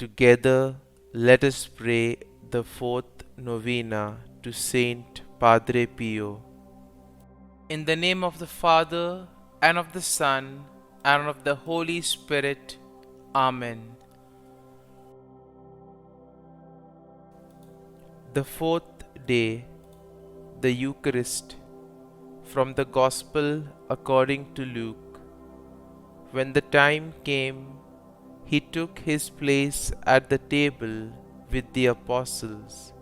Together, let us pray the fourth novena to Saint Padre Pio. In the name of the Father, and of the Son, and of the Holy Spirit. Amen. The fourth day, the Eucharist, from the Gospel according to Luke. When the time came, he took his place at the table with the apostles.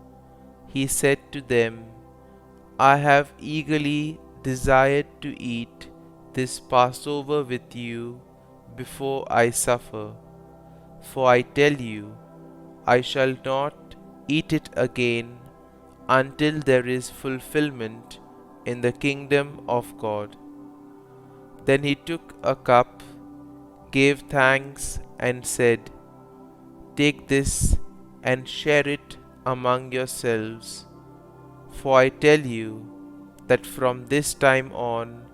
He said to them, I have eagerly desired to eat this Passover with you before I suffer. For I tell you, I shall not eat it again until there is fulfillment in the kingdom of God. Then he took a cup, gave thanks, and said, Take this and share it among yourselves. For I tell you that from this time on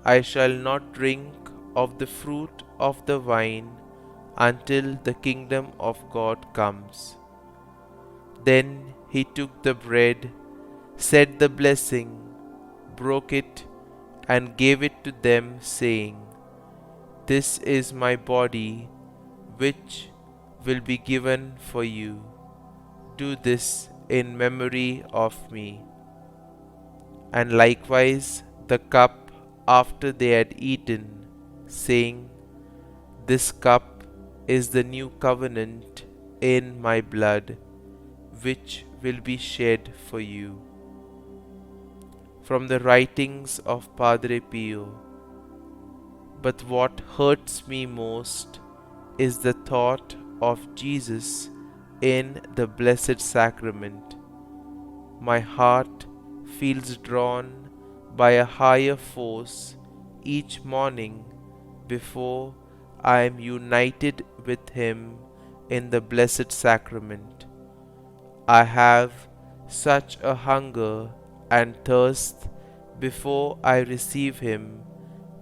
I shall not drink of the fruit of the vine until the kingdom of God comes. Then he took the bread, said the blessing, broke it, and gave it to them, saying, This is my body, which will be given for you. Do this in memory of me. And likewise the cup after they had eaten, saying, This cup is the new covenant in my blood, which will be shed for you. From the writings of Padre Pio. But what hurts me most is the thought of Jesus in the Blessed Sacrament. My heart feels drawn by a higher force each morning before I am united with Him in the Blessed Sacrament. I have such a hunger and thirst before I receive Him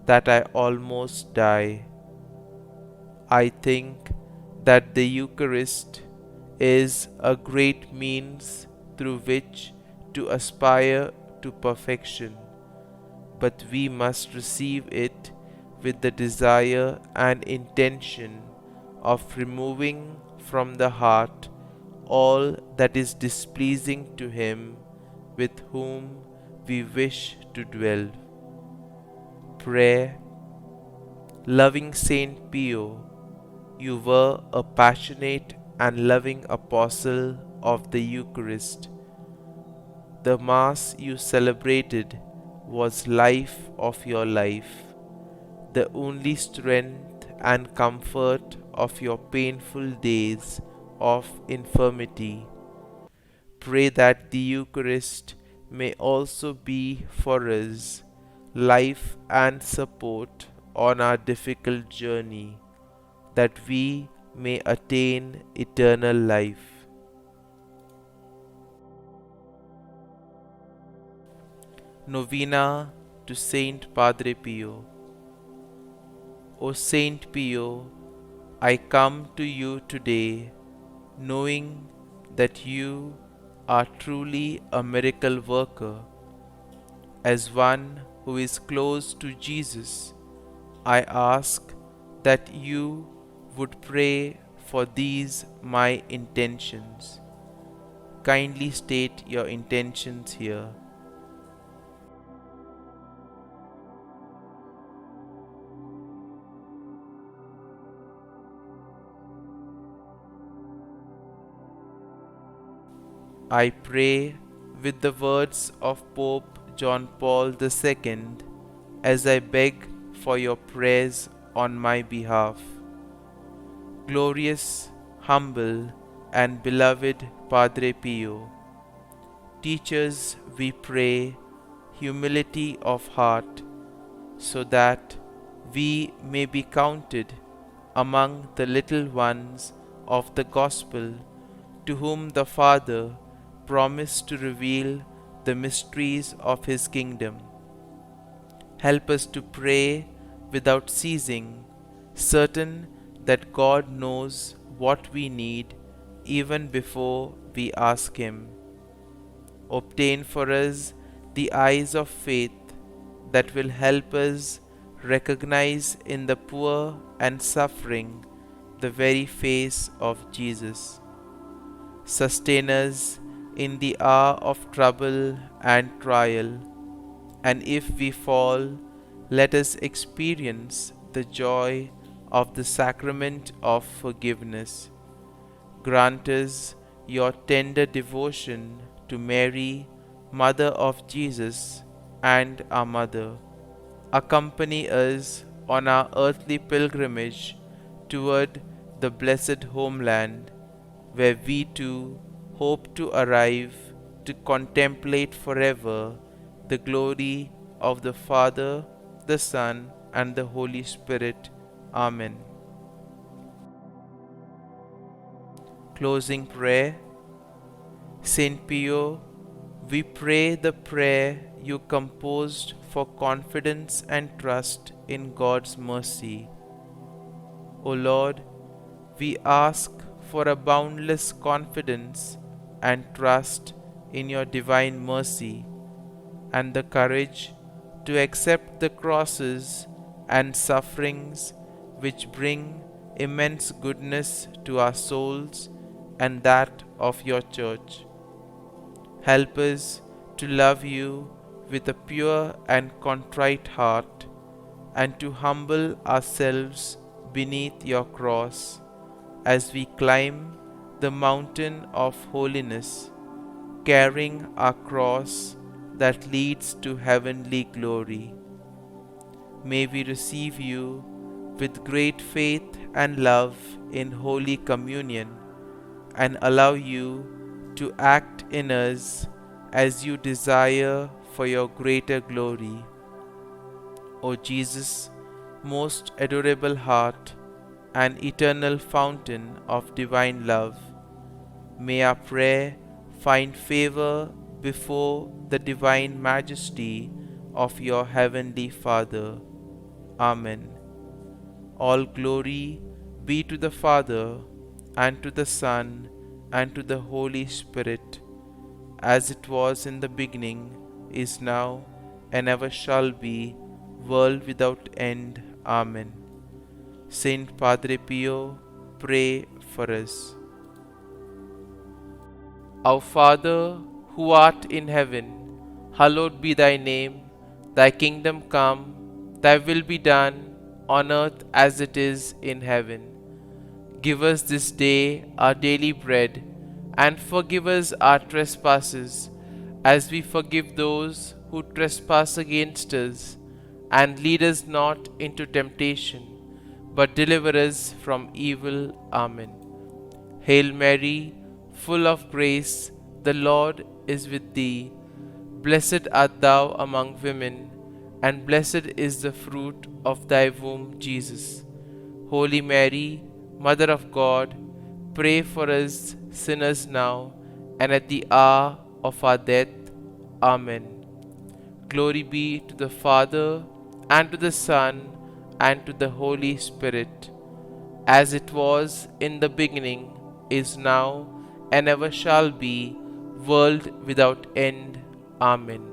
that I almost die. I think that the Eucharist is a great means through which to aspire to perfection, but we must receive it with the desire and intention of removing from the heart all that is displeasing to Him with whom we wish to dwell. Prayer. Loving Saint Pio, you were a passionate and loving apostle of the Eucharist. The Mass you celebrated was life of your life, the only strength and comfort of your painful days of infirmity. Pray that the Eucharist may also be for us life and support on our difficult journey, that we may attain eternal life. Novena to Saint Padre Pio. O Saint Pio, I come to you today, knowing that you are truly a miracle worker. As one who is close to Jesus, I ask that you would pray for these my intentions. Kindly state your intentions here. I pray with the words of Pope John Paul II as I beg for your prayers on my behalf. Glorious, humble, and beloved Padre Pio, teach us, we pray, humility of heart, so that we may be counted among the little ones of the Gospel, to whom the Father promised to reveal the mysteries of His kingdom. Help us to pray without ceasing, certain that God knows what we need even before we ask Him. Obtain for us the eyes of faith that will help us recognize in the poor and suffering the very face of Jesus. Sustain us in the hour of trouble and trial, and if we fall, let us experience the joy of the sacrament of forgiveness. Grant us your tender devotion to Mary, Mother of Jesus, and our Mother. Accompany us on our earthly pilgrimage toward the blessed homeland, where we too hope to arrive to contemplate forever the glory of the Father, the Son, and the Holy Spirit. Amen. Closing prayer. St. Pio, we pray the prayer you composed for confidence and trust in God's mercy. O Lord, we ask for a boundless confidence and trust in your divine mercy, and the courage to accept the crosses and sufferings which bring immense goodness to our souls and that of your Church. Help us to love you with a pure and contrite heart, and to humble ourselves beneath your cross as we climb the mountain of holiness, carrying our cross that leads to heavenly glory. May we receive you with great faith and love in Holy Communion, and allow you to act in us as you desire for your greater glory. O Jesus, most adorable heart and eternal fountain of divine love, may our prayer find favor before the divine majesty of your heavenly Father. Amen. All glory be to the Father, and to the Son, and to the Holy Spirit, as it was in the beginning, is now, and ever shall be, world without end. Amen. St. Padre Pio, pray for us. Our Father, who art in heaven, hallowed be thy name. Thy kingdom come, thy will be done, on earth as it is in heaven. Give us this day our daily bread, and forgive us our trespasses, as we forgive those who trespass against us. And lead us not into temptation, but deliver us from evil. Amen. Hail Mary, full of grace, the Lord is with thee. Blessed art thou among women, and blessed is the fruit of thy womb, Jesus. Holy Mary, Mother of God, pray for us sinners now and at the hour of our death. Amen. Glory be to the Father, and to the Son, and to the Holy Spirit, as it was in the beginning, is now, and ever shall be, world without end. Amen.